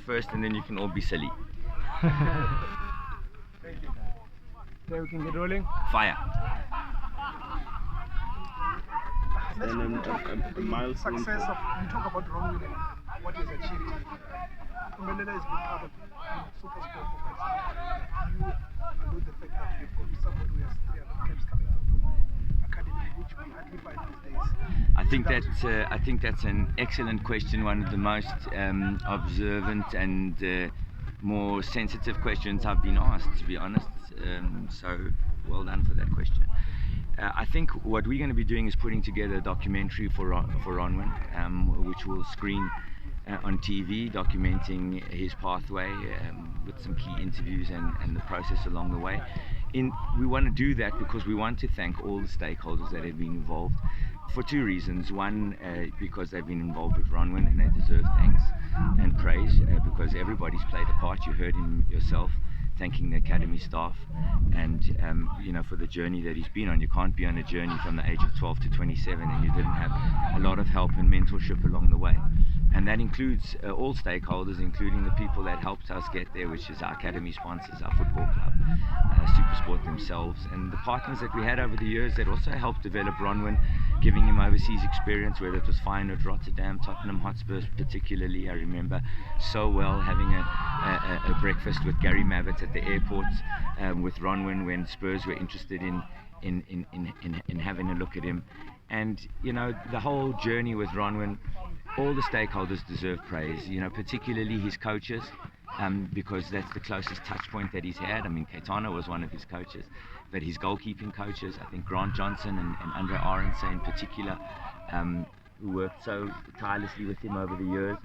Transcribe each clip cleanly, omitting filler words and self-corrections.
first, and then you can all be silly. Thank you. Okay, we can get rolling. Fire. Let's the milestone success of, you talk about Ronwin and what he's achieved. Umelela has been part of SuperSport for quite some time. You allude the fact that you've got somebody who has 300 caps coming from the academy, which we hardly find these days. I think that's an excellent question, one of the most observant and more sensitive questions I've been asked, to be honest. So well done for that question. I think what we're going to be doing is putting together a documentary for Ronwin, which will screen on TV, documenting his pathway with some key interviews and the process along the way. We want to do that because we want to thank all the stakeholders that have been involved for two reasons. One, because they've been involved with Ronwin and they deserve thanks and praise because everybody's played a part. You heard him yourself thanking the academy staff and you know, for the journey that he's been on. You can't be on a journey from the age of 12 to 27 and you didn't have a lot of help and mentorship along the way. And that includes all stakeholders, including the people that helped us get there, which is our academy sponsors, our football club, SuperSport themselves, and the partners that we had over the years that also helped develop Ronwin, giving him overseas experience, whether it was Feyenoord, Rotterdam, Tottenham Hotspur particularly. I remember so well having a breakfast with Gary Mavitt at the airport with Ronwin when Spurs were interested in having a look at him. And you know, the whole journey with Ronwin, all the stakeholders deserve praise, you know, particularly his coaches, because that's the closest touch point that he's had. I mean, Caetano was one of his coaches, but his goalkeeping coaches, I think Grant Johnson and Andre Arendse in particular, who worked so tirelessly with him over the years,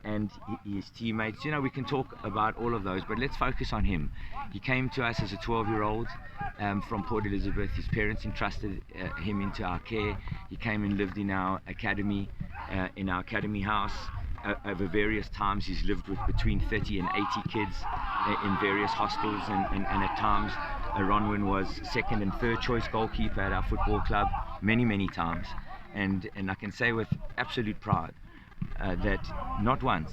and his teammates. You know, we can talk about all of those, but let's focus on him. He came to us as a 12-year-old from Port Elizabeth. His parents entrusted him into our care. He came and lived in our academy house. Over various times he's lived with between 30 and 80 kids in various hostels, and at times Ronwin was second and third choice goalkeeper at our football club many times, and I can say with absolute pride that not once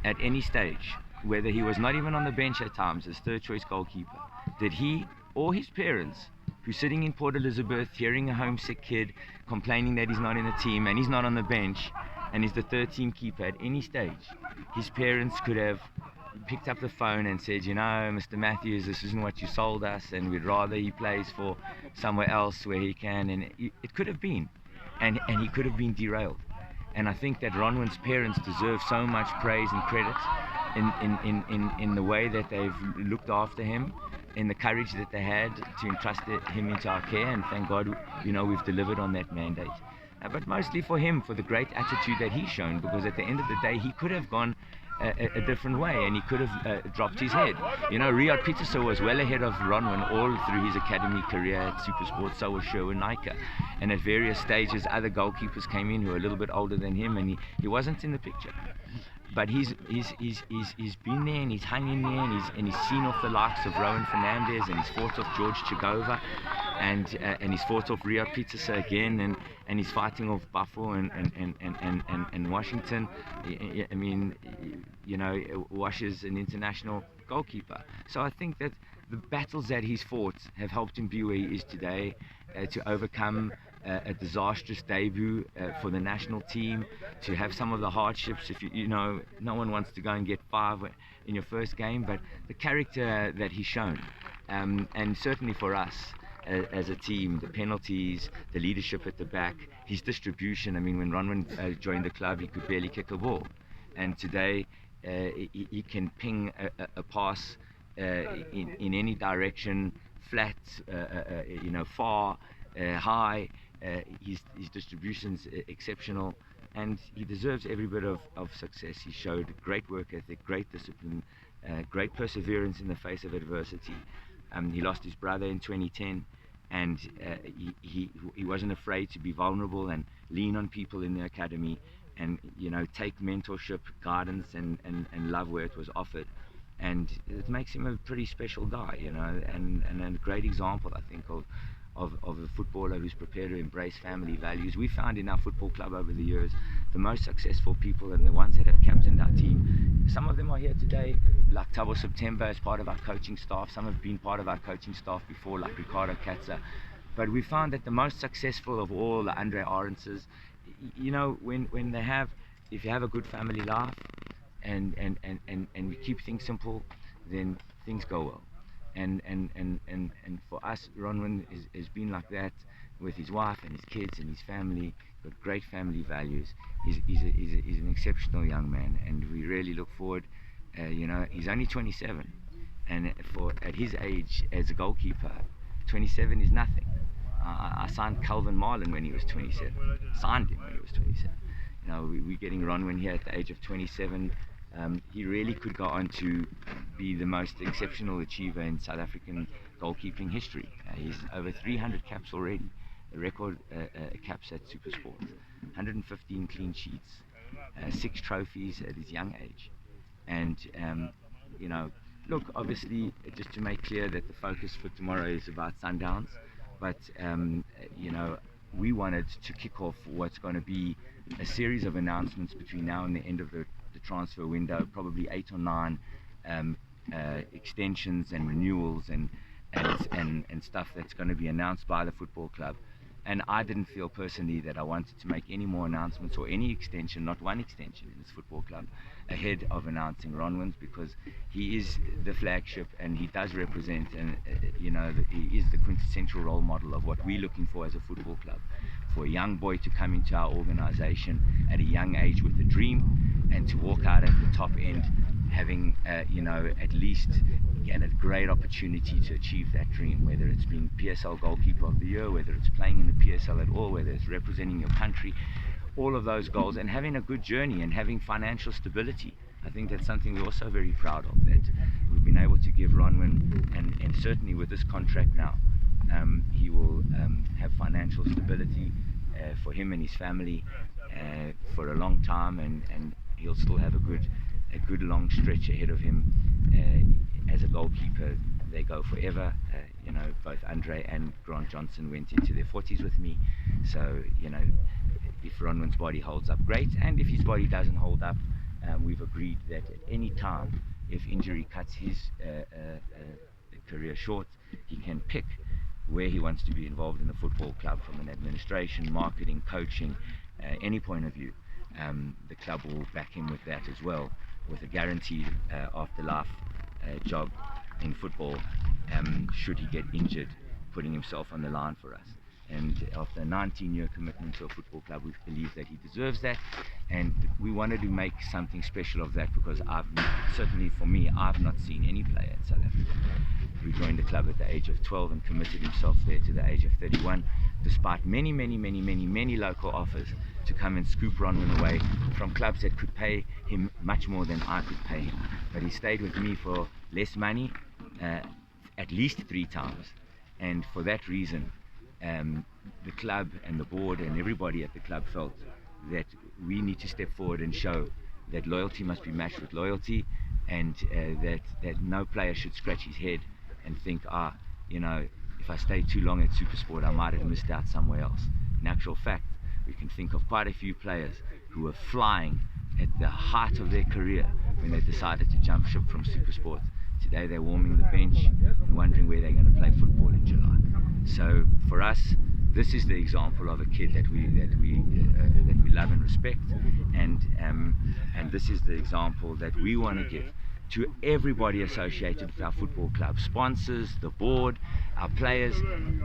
at any stage, whether he was not even on the bench at times as third choice goalkeeper, did he or his parents, who's sitting in Port Elizabeth hearing a homesick kid complaining that he's not in the team and he's not on the bench and he's the third team keeper, at any stage his parents could have picked up the phone and said, you know, Mr. Matthews, this isn't what you sold us and we'd rather he plays for somewhere else where he can, and it could have been, and he could have been derailed. And I think that Ronwin's parents deserve so much praise and credit in the way that they've looked after him, in the courage that they had to entrust him into our care, and thank God, you know, we've delivered on that mandate. But mostly for him, for the great attitude that he's shown, because at the end of the day he could have gone a different way and he could have dropped his head. You know, Riyad Peterson was well ahead of Ronwin all through his academy career at SuperSport, so was Sherwin Naiker, and at various stages other goalkeepers came in who were a little bit older than him, and he wasn't in the picture. But he's been there and he's hung in there, and he's seen off the likes of Rowan Fernandez, and he's fought off George Chigova, and he's fought off Riyad Peterson again, and he's fighting off Buffalo and Washington. I mean, you know, Wash is an international goalkeeper. So I think that the battles that he's fought have helped him be where he is today, to overcome a disastrous debut for the national team, to have some of the hardships. If you know, no one wants to go and get 5 in your first game, but the character that he's shown, and certainly for us as a team, the penalties, the leadership at the back, his distribution. I mean, when Ronwin joined the club, he could barely kick a ball, and today he can ping a pass in any direction, flat, you know, far, high. His distribution's exceptional, and he deserves every bit of success. He showed great work ethic, great discipline, great perseverance in the face of adversity. He lost his brother in 2010, and he wasn't afraid to be vulnerable and lean on people in the academy, and you know, take mentorship, guidance, and love where it was offered. And it makes him a pretty special guy, you know, and a great example, I think, of a footballer who's prepared to embrace family values. We found in our football club over the years, the most successful people and the ones that have captained our team some of them are here today, like Tabo September as part of our coaching staff. Some have been part of our coaching staff before, like Ricardo Katza. But we found that the most successful of all the Andre Aronses, you know, when they have, if you have a good family life and you keep things simple, then things go well. And for us, Ronwin has been like that with his wife and his kids and his family. Got great family values. He's an exceptional young man, and we really look forward. You know, he's only 27, and at his age as a goalkeeper, 27 is nothing. I signed Calvin Marlin when he was 27. Signed him when he was 27. You know, we're getting Ronwin here at the age of 27. He really could go on to be the most exceptional achiever in South African goalkeeping history. He's over 300 caps already, a record caps at SuperSport, 115 clean sheets, 6 trophies at his young age. And, you know, look, obviously, just to make clear that the focus for tomorrow is about Sundowns, but, you know, we wanted to kick off what's going to be a series of announcements between now and the end of the transfer window, probably 8 or 9 extensions and renewals and stuff that's going to be announced by the football club. And I didn't feel personally that I wanted to make any more announcements or any extension, not one extension in this football club, ahead of announcing Ronwin's, because he is the flagship and he does represent, and you know, he is the quintessential role model of what we're looking for as a football club. For a young boy to come into our organization at a young age with a dream and to walk out at the top end having, you know, at least get a great opportunity to achieve that dream, whether it's being PSL Goalkeeper of the Year, whether it's playing in the PSL at all, whether it's representing your country, all of those goals, and having a good journey and having financial stability. I think that's something we're also very proud of, that we've been able to give Ronwin, and certainly with this contract now, he will have financial stability for him and his family for a long time, and he'll still have a good long stretch ahead of him. As a goalkeeper, they go forever. You know, both Andre and Grant Johnson went into their 40s with me, so you know, if Ronwin's body holds up, great, and if his body doesn't hold up, we've agreed that at any time, if injury cuts his career short, he can pick where he wants to be involved in the football club, from an administration, marketing, coaching, any point of view. The club will back him with that as well, with a guaranteed afterlife job in football, should he get injured, putting himself on the line for us. And after a 19-year commitment to a football club, we believe that he deserves that, and we wanted to make something special of that, because certainly for me, I've not seen any player in South Africa who joined the club at the age of 12 and committed himself there to the age of 31, despite many local offers to come and scoop Ronwin away from clubs that could pay him much more than I could pay him. But he stayed with me for less money, at least 3 times, and for that reason, the club and the board and everybody at the club felt that we need to step forward and show that loyalty must be matched with loyalty, and that no player should scratch his head and think, you know, if I stay too long at SuperSport, I might have missed out somewhere else. In actual fact, we can think of quite a few players who were flying at the height of their career when they decided to jump ship from SuperSport. Today they're warming the bench and wondering where they're going to play football in July. So for us, this is the example of a kid that we love and respect, and this is the example that we want to give to everybody associated with our football club, sponsors, the board, our players,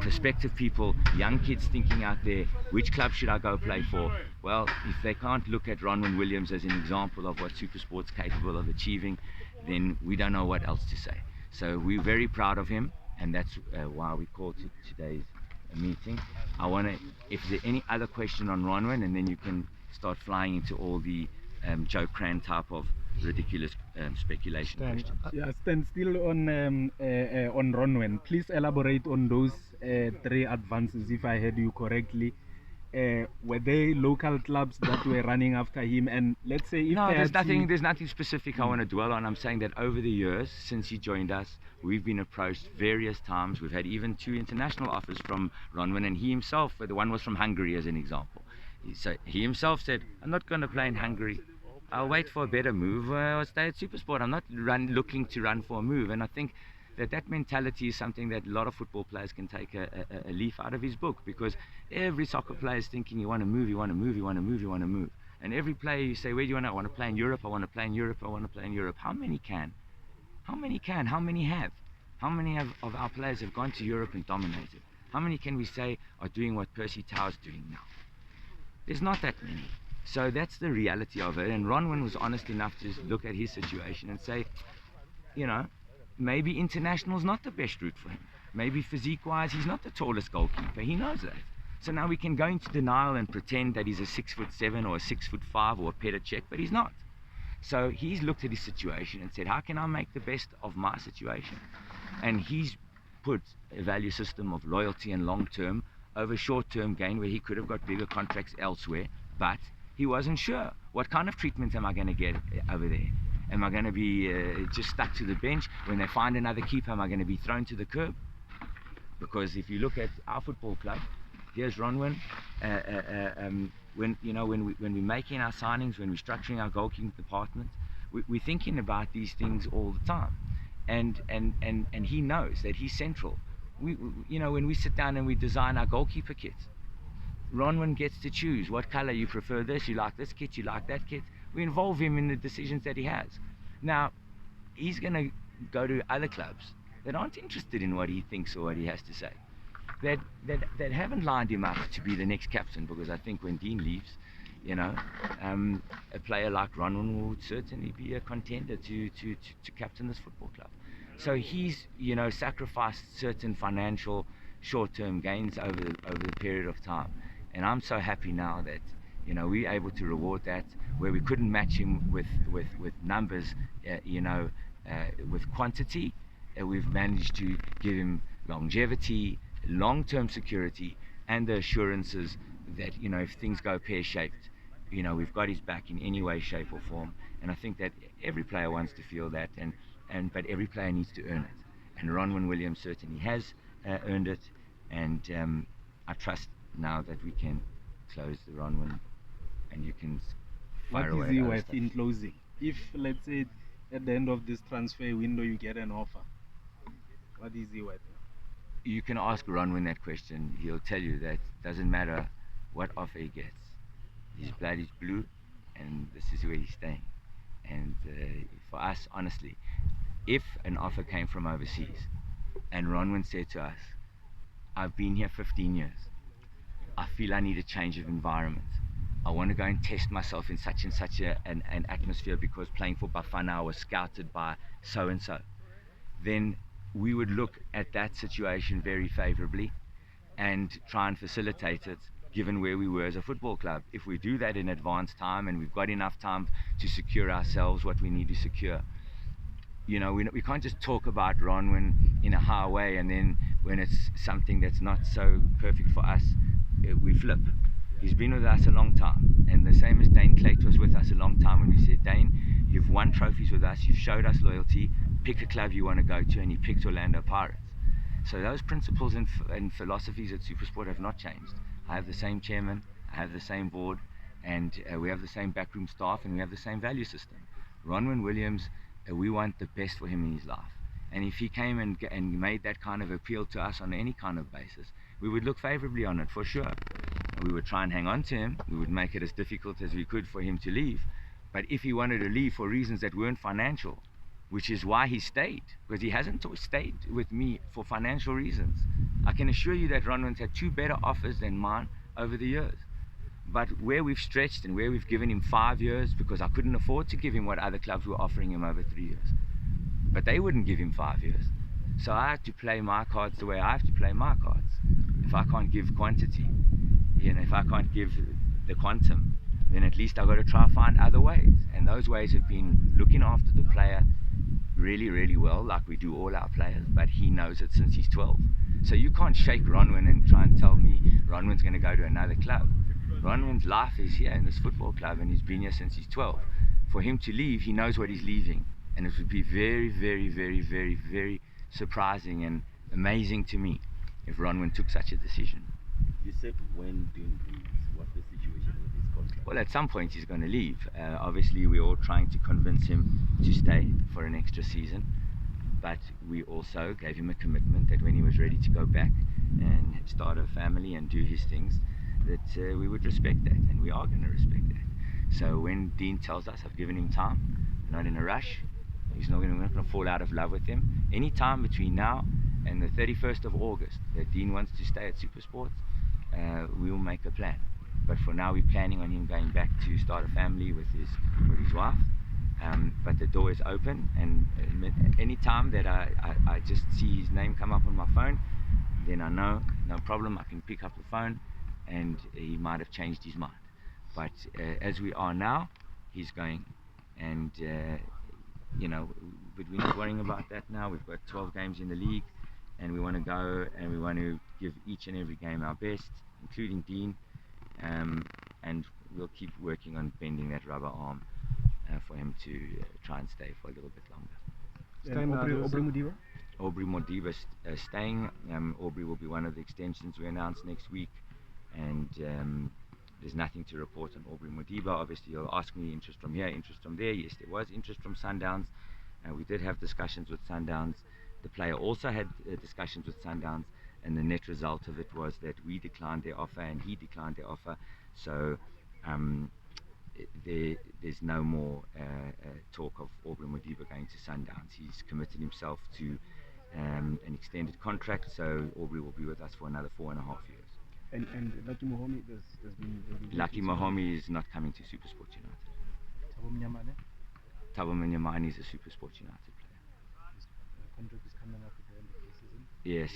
prospective people, young kids thinking out there, which club should I go play for? Well, if they can't look at Ronwin Williams as an example of what SuperSport's capable of achieving, then we don't know what else to say. So we're very proud of him, and that's why we called today's meeting. I want to, if there's any other question on Ronwin, and then you can start flying into all the Joe Cran type of ridiculous speculation questions. Yeah, stand still on Ronwin. Please elaborate on those 3 advances, if I heard you correctly. Were they local clubs that were running after him? And let's say if no, there's nothing specific I want to dwell on. I'm saying that over the years since he joined us, we've been approached various times. We've had even 2 international offers from Ronwin, and he himself, the one was from Hungary as an example. So he himself said, I'm not going to play in Hungary. I'll wait for a better move or I'll stay at SuperSport. I'm not looking to run for a move. And I think that mentality is something that a lot of football players can take a leaf out of his book, because every soccer player is thinking you want to move, you want to move, you want to move, you want to move. And every player you say, where do you want to? I want to play in Europe, I want to play in Europe, I want to play in Europe. How many can? How many can? How many have? How many of our players have gone to Europe and dominated? How many can we say are doing what Percy Tau's doing now? There's not that many. So that's the reality of it. And Ronwin was honest enough to look at his situation and say, you know, maybe international's not the best route for him. Maybe physique-wise, he's not the tallest goalkeeper. He knows that. So now we can go into denial and pretend that he's a 6'7" or a 6'5" or a Petr Cech, but he's not. So he's looked at his situation and said, how can I make the best of my situation? And he's put a value system of loyalty and long-term over short-term gain, where he could have got bigger contracts elsewhere, but he wasn't sure. What kind of treatment am I going to get over there? Am I going to be just stuck to the bench? When they find another keeper, am I going to be thrown to the curb? Because if you look at our football club, here's Ronwin. When we're making our signings, when we're structuring our goalkeeping department, we're thinking about these things all the time, and he knows that he's central. When we sit down and we design our goalkeeper kit, Ronwin gets to choose what color you prefer. This, you like this kit, you like that kit. We involve him in the decisions that he has. Now, he's going to go to other clubs that aren't interested in what he thinks or what he has to say, that haven't lined him up to be the next captain, because I think when Dean leaves, a player like Ronwin would certainly be a contender to captain this football club. So he's sacrificed certain financial short-term gains over the period of time, and I'm so happy now that we're able to reward that, where we couldn't match him with numbers, with quantity. We've managed to give him longevity, long-term security, and the assurances that if things go pear-shaped, we've got his back in any way, shape or form. And I think that every player wants to feel that, but every player needs to earn it, and Ronwin Williams certainly has earned it. And I trust now that we can close the Ronwin, and you can fire away. What is he worth in closing? If, let's say, at the end of this transfer window you get an offer, what is he worth? You can ask Ronwin that question. He'll tell you that doesn't matter what offer he gets. His blood is blue, and this is where he's staying. And for us, honestly, if an offer came from overseas and Ronwin said to us, I've been here 15 years, I feel I need a change of environment, I want to go and test myself in such and such an atmosphere, because playing for Bafana I was scouted by so and so, then we would look at that situation very favorably and try and facilitate it, given where we were as a football club. If we do that in advance time, and we've got enough time to secure ourselves what we need to secure, we can't just talk about Ronwin in a high way, and then when it's something that's not so perfect for us, we flip. He's been with us a long time, and the same as Dane Clayton was with us a long time, when we said, Dane, you've won trophies with us, you've showed us loyalty, pick a club you want to go to, and he picked Orlando Pirates. So those principles and philosophies at SuperSport have not changed. I have the same chairman, I have the same board, and we have the same backroom staff, and we have the same value system. Ronwin Williams, we want the best for him in his life. And if he came and made that kind of appeal to us on any kind of basis, we would look favorably on it, for sure. We would try and hang on to him. We would make it as difficult as we could for him to leave. But if he wanted to leave for reasons that weren't financial, which is why he stayed, because he hasn't stayed with me for financial reasons. I can assure you that Ronwin's had 2 better offers than mine over the years. But where we've stretched and where we've given him 5 years, because I couldn't afford to give him what other clubs were offering him over 3 years. But they wouldn't give him 5 years. So I have to play my cards the way I have to play my cards. If I can't give quantity, if I can't give the quantum, then at least I've got to try to find other ways. And those ways have been looking after the player really, really well, like we do all our players, but he knows it since he's 12. So you can't shake Ronwin and try and tell me Ronwin's going to go to another club. Ronwin's life is here in this football club, and he's been here since he's 12. For him to leave, he knows what he's leaving, and it would be very, very, very, very, very surprising and amazing to me if Ronwin took such a decision. You said when Dean leaves, what's the situation with his contract? Well, at some point he's going to leave. Obviously, we're all trying to convince him to stay for an extra season, but we also gave him a commitment that when he was ready to go back and start a family and do his things, that we would respect that, and we are going to respect that. So when Dean tells us, I've given him time, we're not in a rush, we're not going to fall out of love with him. Any time between now and the 31st of August that Dean wants to stay at SuperSport, we will make a plan. But for now, we're planning on him going back to start a family with his wife. But the door is open, and any time that I just see his name come up on my phone, then I know, no problem, I can pick up the phone, and he might have changed his mind. But as we are now, he's going, and but we're not worrying about that now. We've got 12 games in the league, and we want to go, and we want to give each and every game our best, including Dean. And we'll keep working on bending that rubber arm for him to try and stay for a little bit longer. Aubrey Modiba staying. Aubrey will be one of the extensions we announce next week, and there's nothing to report on Aubrey Modiba. Obviously, you'll ask me interest from here, interest from there. Yes, there was interest from Sundowns. We did have discussions with Sundowns. The player also had discussions with Sundowns, and the net result of it was that we declined their offer and he declined their offer. So there's no more talk of Aubrey Modiba going to Sundowns. He's committed himself to an extended contract, so Aubrey will be with us for another 4.5 years. And Lucky Mohomi, there's been Lucky Mohomi is not coming to SuperSport United. Thabo Mnyamane is a SuperSport United player. His contract is coming up at the end of the season. Yes,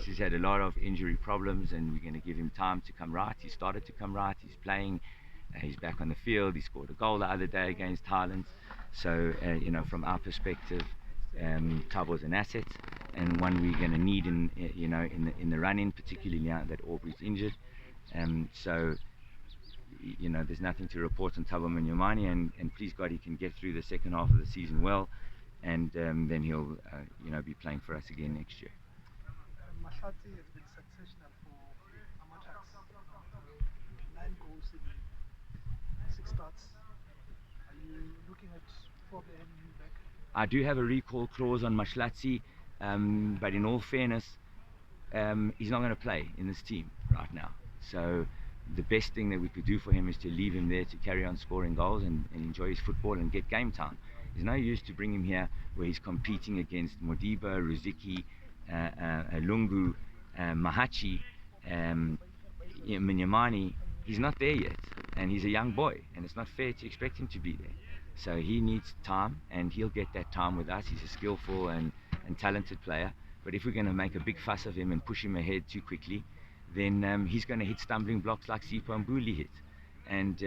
he's had a lot of injury problems, and we're going to give him time to come right. He started to come right. He's playing. He's back on the field. He scored a goal the other day against Highlands. So from our perspective, Tabo's an asset, and one we're going to need in the run-in, particularly now that Aubrey's injured. So there's nothing to report on Thabo Mnyamane, and please God, he can get through the second half of the season well, and then he'll be playing for us again next year. Mahlatsi has been sensational for Amatax. 9 goals in 6 starts. Are you looking at probably having him back? I do have a recall clause on Mahlatsi, but in all fairness, he's not going to play in this team right now. So the best thing that we could do for him is to leave him there to carry on scoring goals and enjoy his football and get game time. There's no use to bring him here where he's competing against Modiba, Ruziki, Lungu, Mahachi, Mnyamane. He's not there yet, and he's a young boy, and it's not fair to expect him to be there. So he needs time, and he'll get that time with us. He's a skillful and talented player, but if we're going to make a big fuss of him and push him ahead too quickly, then he's going to hit stumbling blocks like Sipho Mbuli hit. And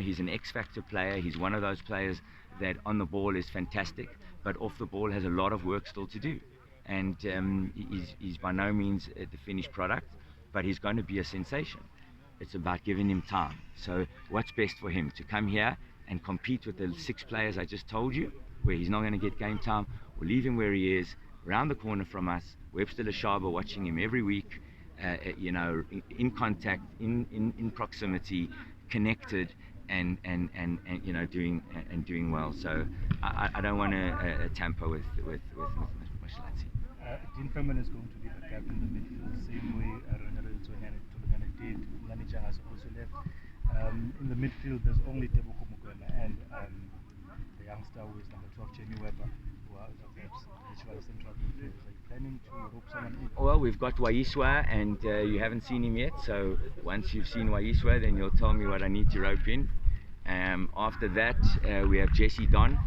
he's an X-factor player. He's one of those players that on the ball is fantastic, but off the ball has a lot of work still to do. And he's by no means the finished product, but he's going to be a sensation. It's about giving him time. So what's best for him? To come here and compete with the 6 players I just told you, where he's not going to get game time, or leave him where he is, around the corner from us, Webster Lashaba watching him every week, in contact, in proximity, connected, and doing well. So I don't want to tamper with Mahlatsi. Dean Ferman is going to be the captain in the midfield, same way Tolongane did. Manager has also left. In the midfield, there's only Tebogo Mukwena and the youngster who is number 12, Jamie Webber, who are perhaps natural central midfielders. Are you planning to rope someone in? Well, we've got Wayiswa, and you haven't seen him yet, so once you've seen Wayiswa, then you'll tell me what I need to rope in. After that, we have Jesse Don,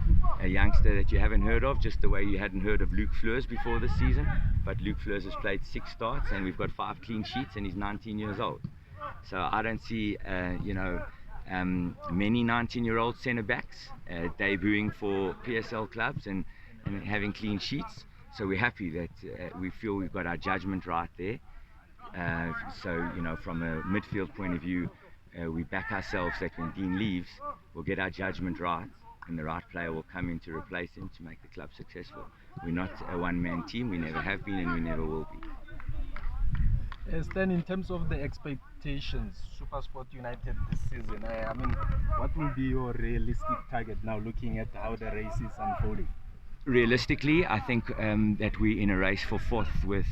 a youngster that you haven't heard of, just the way you hadn't heard of Luke Fleurs before this season. But Luke Fleurs has played 6 starts, and we've got 5 clean sheets, and he's 19 years old. So I don't see, many 19-year-old centre-backs debuting for PSL clubs and having clean sheets. So we're happy that we feel we've got our judgment right there. So from a midfield point of view, we back ourselves that when Dean leaves, we'll get our judgment right, and the right player will come in to replace him to make the club successful. We're not a one-man team. We never have been, and we never will be. Stan, in terms of the expectations, SuperSport United this season, I mean, what will be your realistic target now, looking at how the race is unfolding? Realistically, I think that we're in a race for fourth with.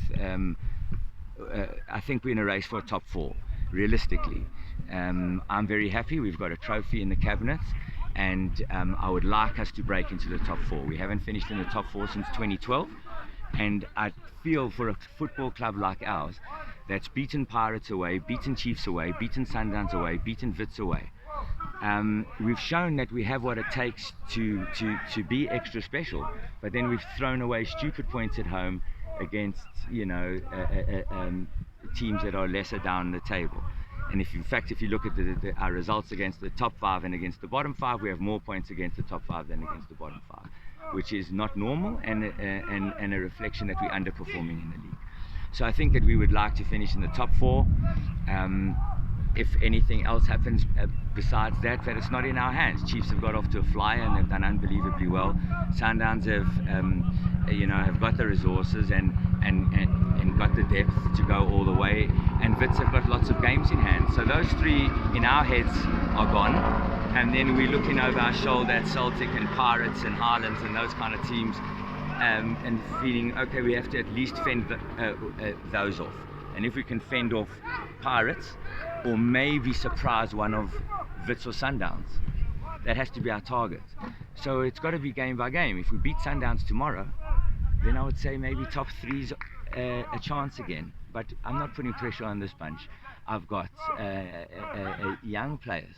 I think we're in a race for a top four. Realistically, I'm very happy. We've got a trophy in the cabinet, and I would like us to break into the top four. We haven't finished in the top four since 2012, and I feel for a football club like ours, that's beaten Pirates away, beaten Chiefs away, beaten Sundowns away, beaten Wits away. We've shown that we have what it takes to be extra special, but then we've thrown away stupid points at home against teams that are lesser down the table. And in fact, if you look at our results against the top five and against the bottom five, we have more points against the top five than against the bottom five, which is not normal, and a reflection that we're underperforming in the league. So I think that we would like to finish in the top four. If anything else happens besides that, but it's not in our hands. Chiefs have got off to a flyer and they've done unbelievably well. Sundowns have got the resources and got the depth to go all the way, and Wits have got lots of games in hand. So those three in our heads are gone, and then we're looking over our shoulder at Celtic and Pirates and Highlands and those kind of teams, and feeling, okay, we have to at least fend those off. And if we can fend off Pirates, or maybe surprise one of Wits or Sundowns, that has to be our target. So it's got to be game by game. If we beat Sundowns tomorrow, then I would say maybe top three's a chance again. But I'm not putting pressure on this bunch. I've got young players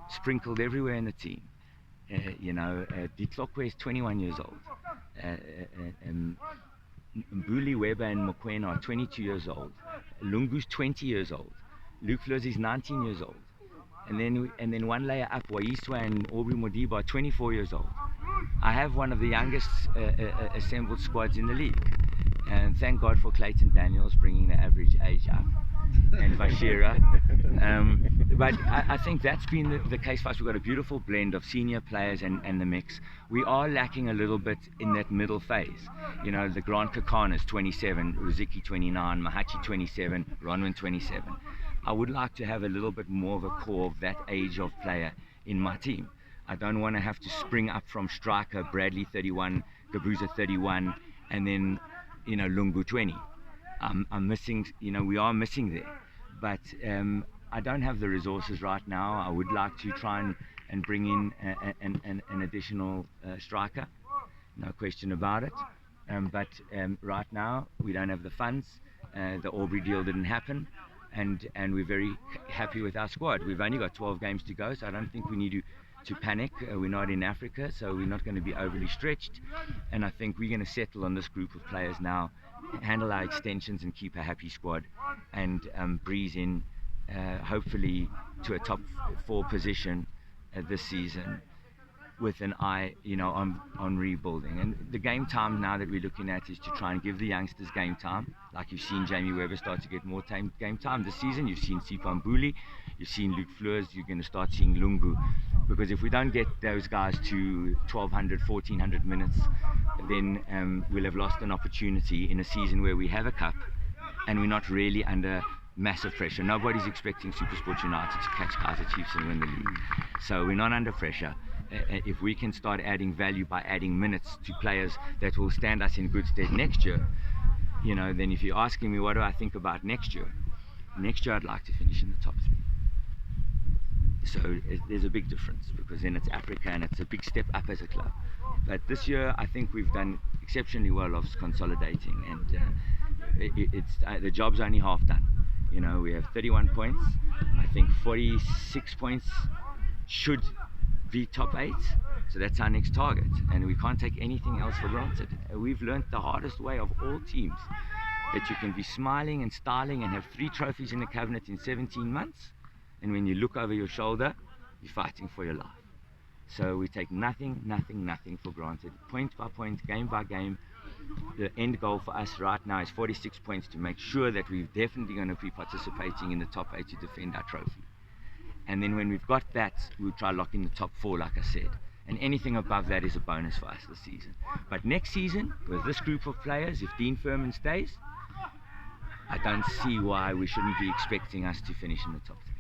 sprinkled everywhere in the team. Ditlokwe is 21 years old. Mbuli, Weber and Mokoena are 22 years old. Lungu's 20 years old. Luke Fleurs is 19 years old. And then one layer up, Waiswa and Aubrey Modiba are 24 years old. I have one of the youngest assembled squads in the league. And thank God for Clayton Daniels bringing the average age up, and Bashira. But I think that's been the case for us. We've got a beautiful blend of senior players and the mix. We are lacking a little bit in that middle phase. The Grant Kakan is 27, Ruziki 29, Mahachi 27, Ronwin 27. I would like to have a little bit more of a core of that age of player in my team. I don't want to have to spring up from striker, Bradley 31, Gabuza 31, and then Lungu 20. I'm missing, we are missing there, but I don't have the resources right now. I would like to try and bring in an additional striker, no question about it. But right now we don't have the funds. The Aubrey deal didn't happen, and we're very happy with our squad. We've only got 12 games to go, so I don't think we need to panic. We're not in Africa, so we're not going to be overly stretched, and I think we're going to settle on this group of players now, handle our extensions and keep a happy squad, and breeze in hopefully to a top four position this season, with an eye on rebuilding. And the game time now that we're looking at is to try and give the youngsters game time. Like you've seen Jamie Weber start to get more game time this season. You've seen Sipho Mbuli, you've seen Luke Fleurs, you're going to start seeing Lungu. Because if we don't get those guys to 1,200, 1,400 minutes, then we'll have lost an opportunity in a season where we have a cup and we're not really under massive pressure. Nobody's expecting SuperSport United to catch Kaizer Chiefs and win the league. So we're not under pressure. If we can start adding value by adding minutes to players that will stand us in good stead next year, then if you're asking me what do I think about next year I'd like to finish in the top three. So there's a big difference, because then it's Africa and it's a big step up as a club. But this year I think we've done exceptionally well of consolidating, and the job's only half done. We have 31 points. I think 46 points should be top 8, so that's our next target, and we can't take anything else for granted. We've learned the hardest way of all teams, that you can be smiling and styling and have 3 trophies in the cabinet in 17 months, and when you look over your shoulder, you're fighting for your life. So we take nothing for granted, point by point, game by game. The end goal for us right now is 46 points to make sure that we're definitely going to be participating in the top 8 to defend our trophy. And then when we've got that, we'll try lock in the top 4, like I said. And anything above that is a bonus for us this season. But next season, with this group of players, if Dean Furman stays, I don't see why we shouldn't be expecting us to finish in the top 3.